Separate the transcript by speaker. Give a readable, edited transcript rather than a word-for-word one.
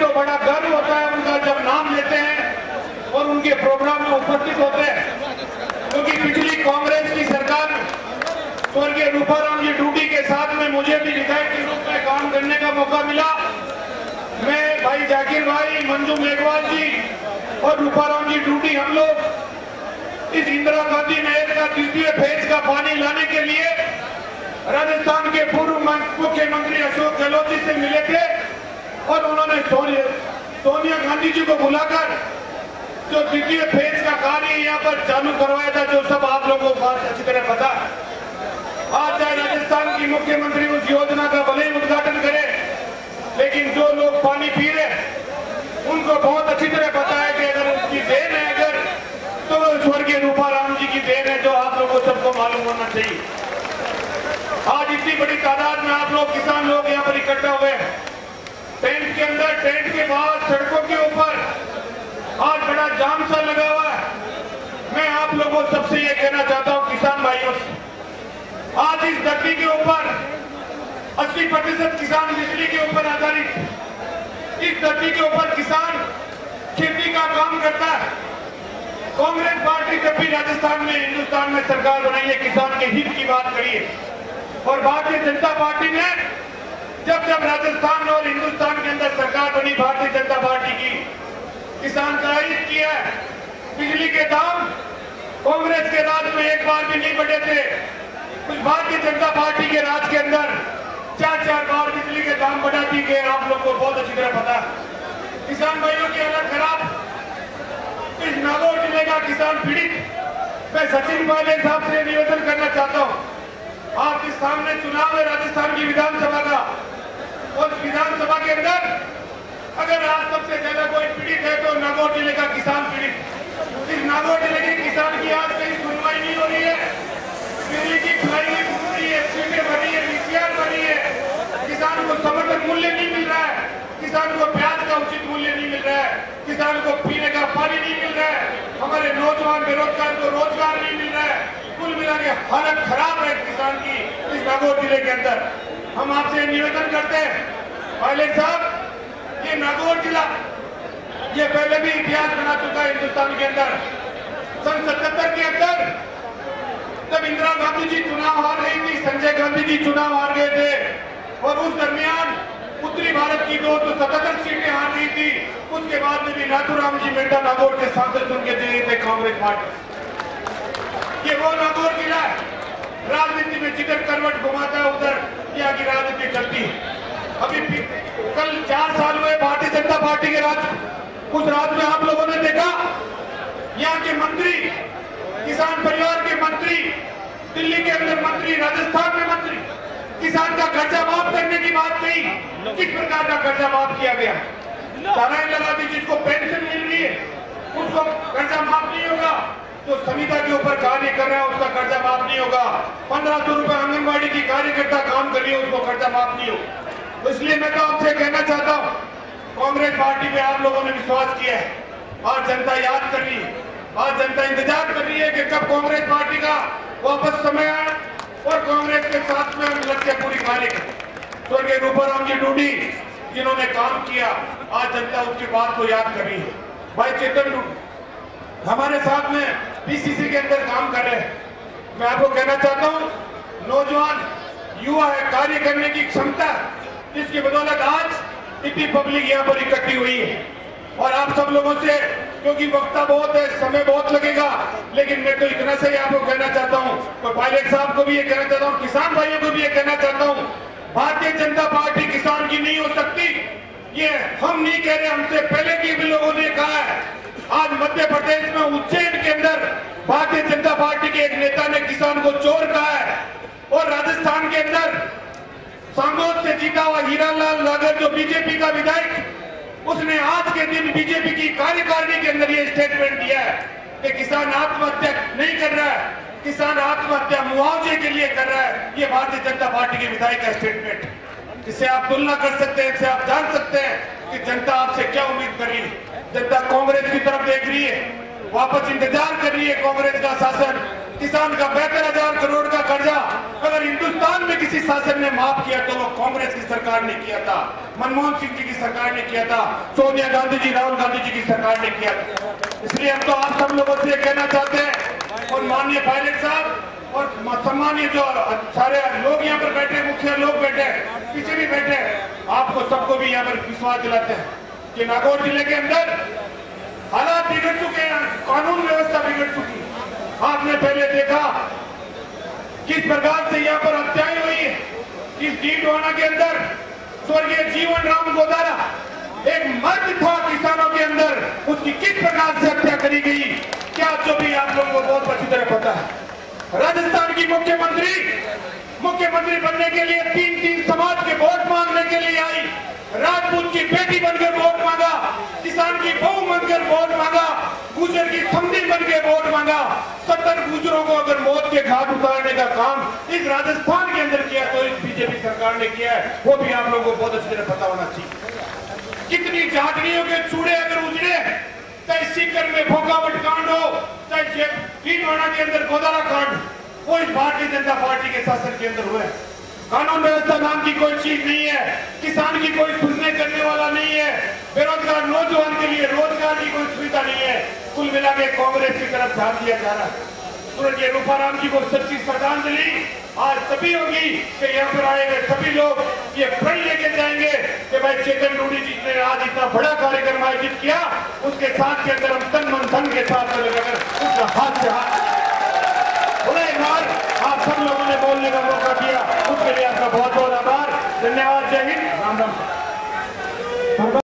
Speaker 1: तो बड़ा गर्व होता है उनका जब नाम लेते हैं और उनके प्रोग्राम में उपस्थित होते हैं, क्योंकि पिछली कांग्रेस की सरकार में स्वर्गीय रूपाराम जी डूडी के साथ में मुझे भी विधायक के रूप में काम करने का मौका मिला। मैं, भाई जाकिर भाई, मंजू मेघवाल जी और रूपाराम जी डूडी, हम लोग इस इंदिरा गांधी नहर का द्वितीय फेज का पानी लाने के लिए राजस्थान के पूर्व मुख्यमंत्री अशोक गहलोत जी से मिले थे और उन्होंने सोनिया गांधी जी को बुलाकर जो द्वितीय फेज का कार्य यहाँ पर चालू करवाया था, जो सब आप लोगों को बात अच्छी तरह पता। आज चाहे राजस्थान की मुख्यमंत्री उस योजना का भले ही उद्घाटन करे, लेकिन जो लोग पानी पी रहे उनको बहुत अच्छी तरह पता है कि अगर उसकी देन है अगर तो स्वर्गीय रूपाराम जी की देन है, जो आप लोगों को सबको मालूम होना चाहिए। आज इतनी बड़ी तादाद में आप लोग किसान लोग यहाँ पर इकट्ठा हुए हैं, टेंट के अंदर, टेंट के बाहर, सड़कों के ऊपर आज बड़ा जाम सा लगा हुआ है। मैं आप लोगों सबसे ये कहना चाहता हूँ किसान भाइयों से, आज इस धरती के ऊपर 80% किसान बिजली के ऊपर आधारित, इस धरती के ऊपर किसान खेती का काम करता है। कांग्रेस पार्टी जब भी राजस्थान में, हिंदुस्तान में सरकार बनाई है, किसान के हित की बात करी है, और भारतीय जनता पार्टी ने जब जब राजस्थान और हिंदुस्तान के अंदर सरकार बनी, भारतीय जनता पार्टी की किसान का हित किया है। बिजली के दाम कांग्रेस के राज में एक बार भी नहीं बढ़े थे, कुछ भारतीय जनता पार्टी के राज के अंदर 4-4 बार बिजली के दाम बढ़ा दी गए, आप लोग को बहुत अच्छी तरह पता है। किसान भाइयों की हालत खराब, इस नागौर जिले का किसान पीड़ित। मैं सचिन पायलट साहब से निवेदन करना चाहता हूँ, आप इस सामने चुनाव है राजस्थान की विधानसभा का, उस विधानसभा के अंदर अगर आज सबसे ज्यादा कोई पीड़ित है तो नागौर जिले का किसान पीड़ित। इस नागौर जिले के किसान की आज कहीं सुनवाई नहीं हो रही है, बिजली की फ्लाइंग हो रही है, सीटें भरी है, VCR भरी है, किसान को समर्थन मूल्य नहीं मिल रहा है, किसान को प्याज का उचित मूल्य नहीं मिल रहा है, किसान को पीने का पानी नहीं मिल रहा है, हमारे नौजवान बेरोजगार को रोजगार नहीं मिल रहा है। कुल मिला के हालत खराब है किसान की इस नागौर जिले के अंदर। हम आपसे निवेदन करते हैं पायलट साहब, ये नागौर जिला ये पहले भी इतिहास बना चुका है हिंदुस्तान के अंदर। सन 77 के अंदर जब इंदिरा गांधी जी चुनाव हार रही थी, संजय गांधी जी चुनाव हार गए थे, और उस दरमियान उत्तरी भारत की 277 सीटें हार रही थी। उसके बाद में भी नाथूराम जी मेहता नागौर के सांसद चुन के दिए थे कांग्रेस पार्टी। ये वो नागौर जिला है, राजनीति में जिधर करवट घुमाता है उधर यहाँ की राजनीति चलती है। अभी कल 4 साल हुए भारतीय जनता पार्टी के राज, उस राज में आप लोगों ने देखा यहाँ के मंत्री, किसान परिवार के मंत्री, दिल्ली के अंदर मंत्री, राजस्थान में मंत्री, किसान का कर्जा माफ करने की बात कही। किस प्रकार का कर्जा माफ किया गया? धाराएं लगा दी, जिसको पेंशन मिल रही है उसको कर्जा माफ नहीं होगा, जो संविदा के ऊपर कार्य कर रहा है उसका कर्जा माफ नहीं होगा, 1500 रुपए आंगनबाड़ी की कार्यकर्ता काम कर रही है उसको कर्जा माफ नहीं होगा। तो इसलिए मैं तो आपसे कहना चाहता हूँ, कांग्रेस पार्टी पे आप लोगों ने विश्वास किया है, आज जनता याद कर रही है, आज जनता इंतजार कर रही है कि कब कांग्रेस पार्टी का वापस समय आए और कांग्रेस के साथ में हम लग के पूरी कार्य करें। स्वर्गीय रूपाराम जी डूडी जिन्होंने काम किया, आज जनता उसकी बात को याद कर रही है। भाई चेतन डूडी हमारे साथ में PCC के अंदर काम कर रहे हैं। मैं आपको कहना चाहता हूँ, नौजवान युवा है, कार्य करने की क्षमता, जिसकी बदौलत आज इतनी पब्लिक यहाँ पर इकट्ठी हुई है। और आप सब लोगों से, क्योंकि वक्ता बहुत है, समय बहुत लगेगा, लेकिन मैं तो इतना से ही आपको कहना चाहता हूँ, और पायलट साहब को भी ये कहना चाहता हूँ, किसान भाइयों को भी ये कहना चाहता हूँ, भारतीय जनता पार्टी किसान की नहीं हो सकती। ये हम नहीं कह रहे, हमसे पहले के भी लोगों ने कहा है। आज मध्य प्रदेश में उज्जैन के अंदर भारतीय जनता पार्टी के एक नेता ने किसान को चोर कहा है, और राजस्थान के अंदर सांगोद से जीता हुआ हीरालाल नागर जो बीजेपी का विधायक, उसने आज के दिन बीजेपी की कार्यकारिणी के अंदर ये स्टेटमेंट दिया है कि किसान आत्महत्या नहीं कर रहा है, किसान आत्महत्या मुआवजे के लिए कर रहा है। ये भारतीय जनता पार्टी के विधायक का स्टेटमेंट, इससे आप तुलना कर सकते हैं, इससे आप जान सकते हैं कि जनता आपसे क्या उम्मीद कर रही है। जनता कांग्रेस की तरफ देख रही है, वापस इंतजार कर रही है कांग्रेस का शासन, किसान का 72,000 करोड़ का कर्जा अगर हिंदुस्तान में किसी शासन ने माफ किया तो वो कांग्रेस की सरकार ने किया था, मनमोहन सिंह जी की सरकार ने किया था, सोनिया गांधी जी, राहुल गांधी जी की सरकार ने किया था। इसलिए हम तो आप सब लोगों से कहना चाहते हैं, और माननीय पायलट साहब और सम्मानीय जो सारे लोग यहाँ पर बैठे, मुखिया लोग बैठे, पीछे भी बैठे, आपको सबको भी यहाँ पर विश्वास दिलाते हैं कि नागौर जिले के अंदर हालात बिगड़ चुके हैं, कानून व्यवस्था बिगड़ चुकी है। आपने पहले देखा किस प्रकार से यहाँ पर हत्याएं हुई है। इस डीडवाना के अंदर स्वर्गीय जीवन राम गोदारा एक मर्द था किसानों के अंदर, उसकी किस प्रकार से हत्या करी गई, क्या जो भी आप लोगों को बहुत अच्छी तरह पता है। राजस्थान की मुख्यमंत्री बनने के लिए तीन समाज के वोट मांगने के लिए आई, राजपूत की बेटी बनकर वोट मांगा, किसान की बहू बनकर वोट मांगा, गुजर की समधी बनकर वोट मांगा। 70 गुजरों को अगर मौत के घाट उतारने का काम इस राजस्थान के अंदर किया तो इस बीजेपी सरकार ने किया है, वो भी आप लोगों को बहुत अच्छी तरह पता होना चाहिए। कितनी झांकड़ियों के चूड़े अगर उजड़े, चाहे सीकर में भोकावट कांड हो, चाहे डीडवाना के अंदर गोदारा कांड, वो इस भारतीय जनता पार्टी के शासन के अंदर हुए। कानून व्यवस्था नाम की कोई चीज नहीं है, किसान की कोई सुनने करने वाला नहीं है, बेरोजगार नौजवान के लिए रोजगार की कोई सुविधा नहीं है। कुल मिला के कांग्रेस की तरफ ध्यान दिया जा रहा है। स्वर्गीय रूपाराम जी को सच्ची श्रद्धांजलि आज तभी होगी कि यहाँ पर आए हुए सभी लोग ये प्रण लेके जाएंगे कि भाई चेतन डूडी जी ने आज इतना बड़ा कार्यक्रम आयोजित किया, उसके साथ के अंदर हम तन मन धन के साथ लगाकर उसका हाथ से हाथ एक बार आप सब लोगों ने बोलने का मौका दिया, उसके लिए आपका बहुत बहुत